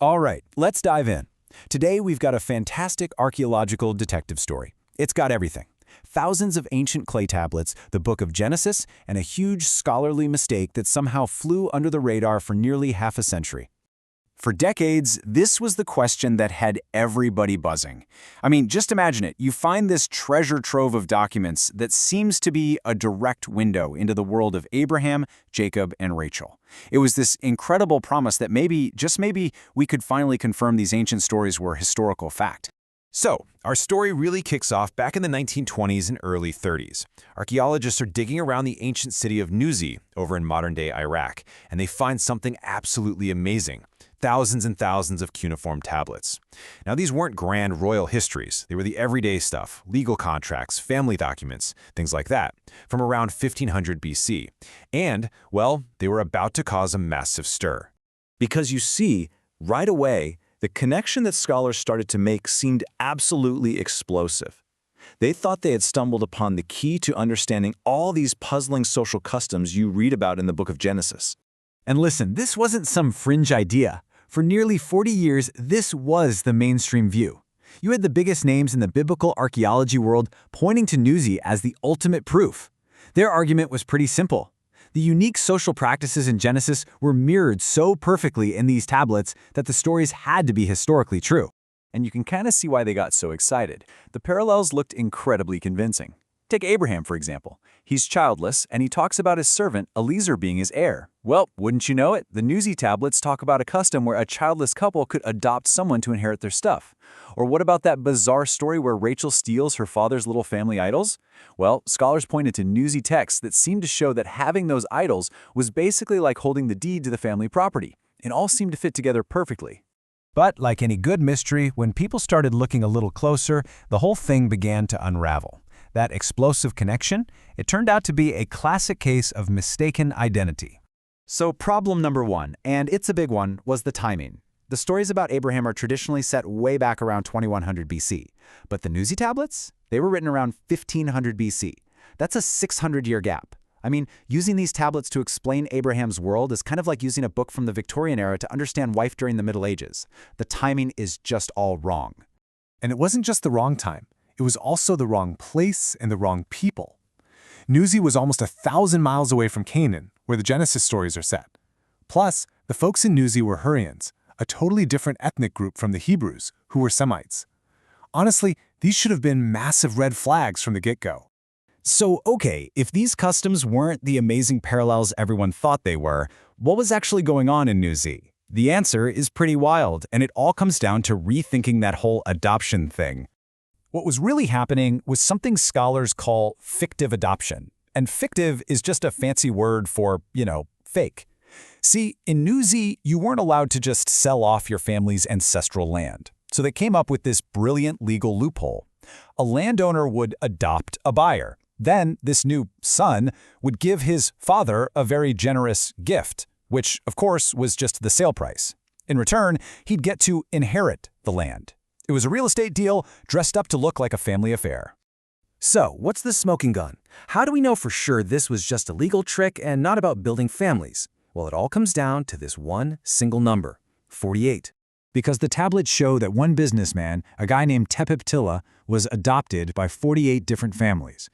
All right, let's dive in. Today we've got a fantastic archaeological detective story. It's got everything. Thousands of ancient clay tablets, the Book of Genesis, and a huge scholarly mistake that somehow flew under the radar for nearly half a century. For decades, this was the question that had everybody buzzing. I mean, just imagine it. You find this treasure trove of documents that seems to be a direct window into the world of Abraham, Jacob, and Rachel. It was this incredible promise that maybe, just maybe, we could finally confirm these ancient stories were historical fact. So, our story really kicks off back in the 1920s and early 30s. Archaeologists are digging around the ancient city of Nuzi over in modern-day Iraq, and they find something absolutely amazing. Thousands and thousands of cuneiform tablets. Now, these weren't grand royal histories. They were the everyday stuff, legal contracts, family documents, things like that, from around 1500 BC. And, well, they were about to cause a massive stir. Because you see, right away, the connection that scholars started to make seemed absolutely explosive. They thought they had stumbled upon the key to understanding all these puzzling social customs you read about in the Book of Genesis. And listen, this wasn't some fringe idea. For nearly 40 years, this was the mainstream view. You had the biggest names in the biblical archaeology world pointing to Nuzi as the ultimate proof. Their argument was pretty simple. The unique social practices in Genesis were mirrored so perfectly in these tablets that the stories had to be historically true. And you can kind of see why they got so excited. The parallels looked incredibly convincing. Take Abraham, for example. He's childless, and he talks about his servant, Eliezer, being his heir. Well, wouldn't you know it, the Nuzi tablets talk about a custom where a childless couple could adopt someone to inherit their stuff. Or what about that bizarre story where Rachel steals her father's little family idols? Well, scholars pointed to Nuzi texts that seemed to show that having those idols was basically like holding the deed to the family property. It all seemed to fit together perfectly. But like any good mystery, when people started looking a little closer, the whole thing began to unravel. That explosive connection, it turned out to be a classic case of mistaken identity. So problem number one, and it's a big one, was the timing. The stories about Abraham are traditionally set way back around 2100 BC. But the Nuzi tablets? They were written around 1500 BC. That's a 600-year gap. I mean, using these tablets to explain Abraham's world is kind of like using a book from the Victorian era to understand life during the Middle Ages. The timing is just all wrong. And it wasn't just the wrong time. It was also the wrong place and the wrong people. Nuzi was almost 1,000 miles away from Canaan, where the Genesis stories are set. Plus, the folks in Nuzi were Hurrians, a totally different ethnic group from the Hebrews, who were Semites. Honestly, these should have been massive red flags from the get-go. So, okay, if these customs weren't the amazing parallels everyone thought they were, what was actually going on in Nuzi? The answer is pretty wild, and it all comes down to rethinking that whole adoption thing. What was really happening was something scholars call fictive adoption. And fictive is just a fancy word for, fake. See, in Nuzi, you weren't allowed to just sell off your family's ancestral land. So they came up with this brilliant legal loophole. A landowner would adopt a buyer. Then this new son would give his father a very generous gift, which, of course, was just the sale price. In return, he'd get to inherit the land. It was a real estate deal dressed up to look like a family affair. So, what's the smoking gun? How do we know for sure this was just a legal trick and not about building families? Well, it all comes down to this one single number, 48. Because the tablets show that one businessman, a guy named Tepeptila, was adopted by 48 different families.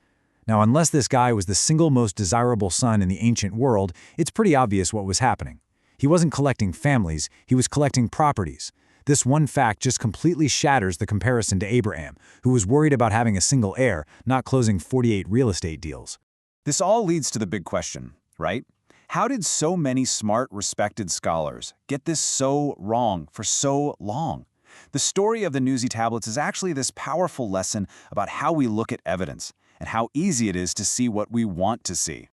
Now, unless this guy was the single most desirable son in the ancient world, it's pretty obvious what was happening. He wasn't collecting families, he was collecting properties. This one fact just completely shatters the comparison to Abraham, who was worried about having a single heir, not closing 48 real estate deals. This all leads to the big question, right? How did so many smart, respected scholars get this so wrong for so long? The story of the Nuzi tablets is actually this powerful lesson about how we look at evidence and how easy it is to see what we want to see.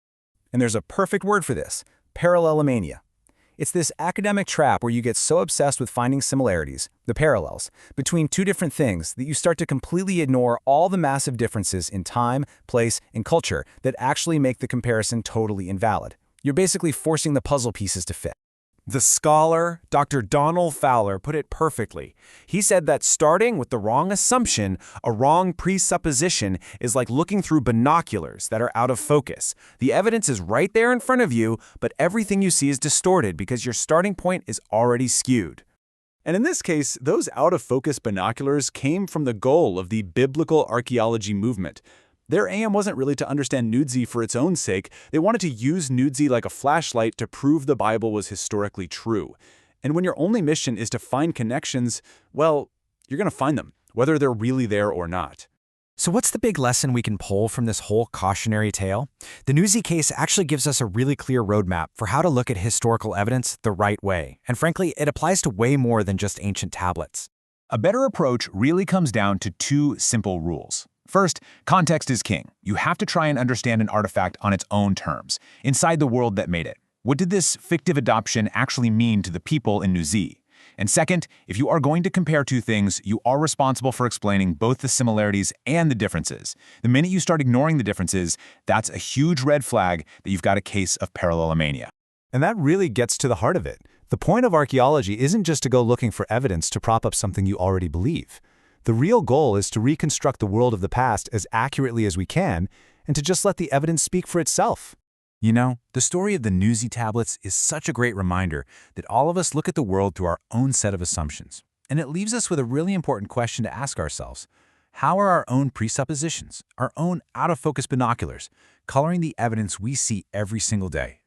And there's a perfect word for this: parallelomania. It's this academic trap where you get so obsessed with finding similarities, the parallels, between two different things that you start to completely ignore all the massive differences in time, place, and culture that actually make the comparison totally invalid. You're basically forcing the puzzle pieces to fit. The scholar, Dr. Donald Fowler, put it perfectly. He said that starting with the wrong assumption, a wrong presupposition, is like looking through binoculars that are out of focus. The evidence is right there in front of you, but everything you see is distorted because your starting point is already skewed. And in this case, those out-of-focus binoculars came from the goal of the biblical archaeology movement. Their aim wasn't really to understand Nuzi for its own sake. They wanted to use Nuzi like a flashlight to prove the Bible was historically true. And when your only mission is to find connections, well, you're going to find them, whether they're really there or not. So what's the big lesson we can pull from this whole cautionary tale? The Nuzi case actually gives us a really clear roadmap for how to look at historical evidence the right way. And frankly, it applies to way more than just ancient tablets. A better approach really comes down to two simple rules. First, context is king. You have to try and understand an artifact on its own terms, inside the world that made it. What did this fictive adoption actually mean to the people in Nuzi? And second, if you are going to compare two things, you are responsible for explaining both the similarities and the differences. The minute you start ignoring the differences, that's a huge red flag that you've got a case of parallelomania. And that really gets to the heart of it. The point of archaeology isn't just to go looking for evidence to prop up something you already believe. The real goal is to reconstruct the world of the past as accurately as we can, and to just let the evidence speak for itself. You know, the story of the Nuzi tablets is such a great reminder that all of us look at the world through our own set of assumptions. And it leaves us with a really important question to ask ourselves. How are our own presuppositions, our own out-of-focus binoculars, coloring the evidence we see every single day?